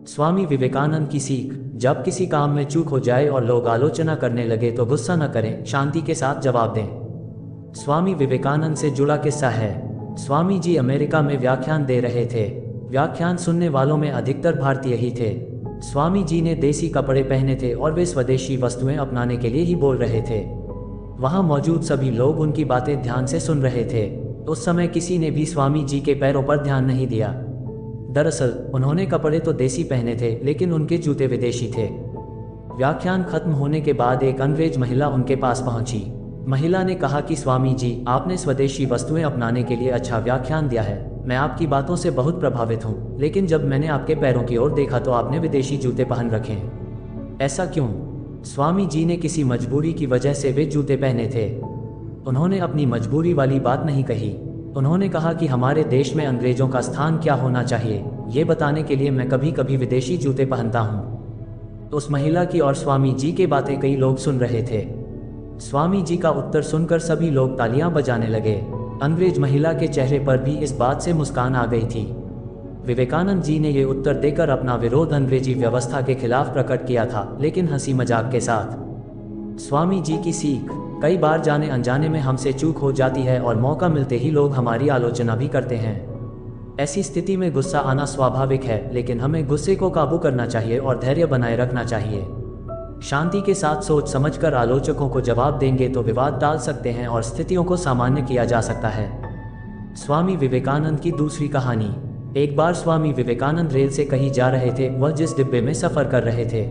स्वामी विवेकानंद की सीख, जब किसी काम में चूक हो जाए और लोग आलोचना करने लगे तो गुस्सा न करें, शांति के साथ जवाब दें। स्वामी विवेकानंद से जुड़ा किस्सा है। स्वामी जी अमेरिका में व्याख्यान दे रहे थे। व्याख्यान सुनने वालों में अधिकतर भारतीय ही थे। स्वामी जी ने देसी कपड़े पहने थे और वे स्वदेशी वस्तुएं अपनाने के लिए ही बोल रहे थे। वहां मौजूद सभी लोग उनकी बातें ध्यान से सुन रहे थे। उस समय किसी ने भी स्वामी जी के पैरों पर ध्यान नहीं दिया। दरअसल उन्होंने कपड़े तो देसी पहने थे, लेकिन उनके जूते विदेशी थे। व्याख्यान खत्म होने के बाद एक अंग्रेज महिला उनके पास पहुंची। महिला ने कहा कि स्वामी जी, आपने स्वदेशी वस्तुएं अपनाने के लिए अच्छा व्याख्यान दिया है। मैं आपकी बातों से बहुत प्रभावित हूं, लेकिन जब मैंने आपके पैरों की ओर देखा तो आपने विदेशी जूते पहन रखे हैं। ऐसा क्यों? स्वामी जी ने किसी मजबूरी की वजह से वे जूते पहने थे। उन्होंने अपनी मजबूरी वाली बात नहीं कही। उन्होंने कहा कि हमारे देश में अंग्रेजों का स्थान क्या होना चाहिए, ये बताने के लिए मैं कभी कभी विदेशी जूते पहनता हूँ। उस महिला की और स्वामी जी के बातें कई लोग सुन रहे थे। स्वामी जी का उत्तर सुनकर सभी लोग तालियां बजाने लगे। अंग्रेज महिला के चेहरे पर भी इस बात से मुस्कान आ गई थी। विवेकानंद जी ने ये उत्तर देकर अपना विरोध अंग्रेजी व्यवस्था के खिलाफ प्रकट किया था, लेकिन हंसी मजाक के साथ। स्वामी जी की सीख, कई बार जाने अनजाने में हमसे चूक हो जाती है और मौका मिलते ही लोग हमारी आलोचना भी करते हैं। ऐसी स्थिति में गुस्सा आना स्वाभाविक है, लेकिन हमें गुस्से को काबू करना चाहिए और धैर्य बनाए रखना चाहिए। शांति के साथ सोच समझकर आलोचकों को जवाब देंगे तो विवाद टाल सकते हैं और स्थितियों को सामान्य किया जा सकता है। स्वामी विवेकानंद की दूसरी कहानी। एक बार स्वामी विवेकानंद रेल से कहीं जा रहे थे। वह जिस डिब्बे में सफर कर रहे थे,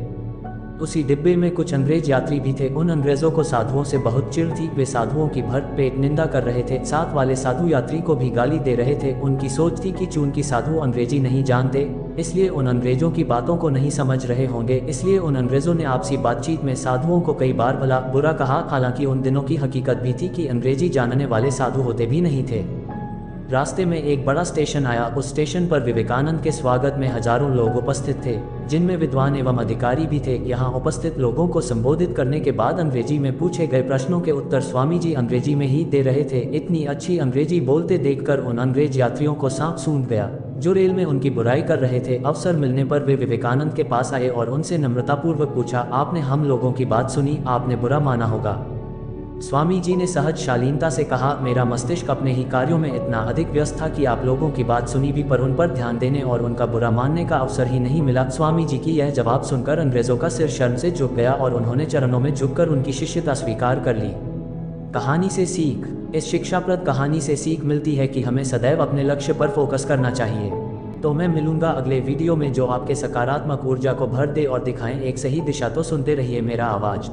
उसी डिब्बे में कुछ अंग्रेज यात्री भी थे। उन अंग्रेजों को साधुओं से बहुत चिढ़ थी। वे साधुओं की भरपेट निंदा कर रहे थे। साथ वाले साधु यात्री को भी गाली दे रहे थे। उनकी सोच थी कि चूंकि साधु अंग्रेजी नहीं जानते, इसलिए उन अंग्रेजों की बातों को नहीं समझ रहे होंगे। इसलिए उन अंग्रेजों ने आपसी बातचीत में साधुओं को कई बार भला बुरा कहा। हालांकि उन दिनों की हकीकत भी थी कि अंग्रेजी जानने वाले साधु होते भी नहीं थे। रास्ते में एक बड़ा स्टेशन आया। उस स्टेशन पर विवेकानंद के स्वागत में हजारों लोग उपस्थित थे, जिनमें विद्वान एवं अधिकारी भी थे। यहाँ उपस्थित लोगों को संबोधित करने के बाद अंग्रेजी में पूछे गए प्रश्नों के उत्तर स्वामी जी अंग्रेजी में ही दे रहे थे। इतनी अच्छी अंग्रेजी बोलते देखकर उन अंग्रेज यात्रियों को सांप सूंघ गया, जो रेल में उनकी बुराई कर रहे थे। अवसर मिलने पर वे विवेकानंद के पास आए और उनसे नम्रतापूर्वक पूछा, आपने हम लोगों की बात सुनी, आपने बुरा माना होगा। स्वामी जी ने सहज शालीनता से कहा, मेरा मस्तिष्क अपने ही कार्यों में इतना अधिक व्यस्त था कि आप लोगों की बात सुनी भी, पर उन पर ध्यान देने और उनका बुरा मानने का अवसर ही नहीं मिला। स्वामी जी की यह जवाब सुनकर अंग्रेजों का सिर शर्म से झुक गया और उन्होंने चरणों में झुककर उनकी शिष्यता स्वीकार कर ली। कहानी से सीख। इस शिक्षाप्रद कहानी से सीख मिलती है कि हमें सदैव अपने लक्ष्य पर फोकस करना चाहिए। तो मैं मिलूंगा अगले वीडियो में, जो आपके सकारात्मक ऊर्जा को भर दे और दिखाएं एक सही दिशा। तो सुनते रहिए मेरा आवाज़।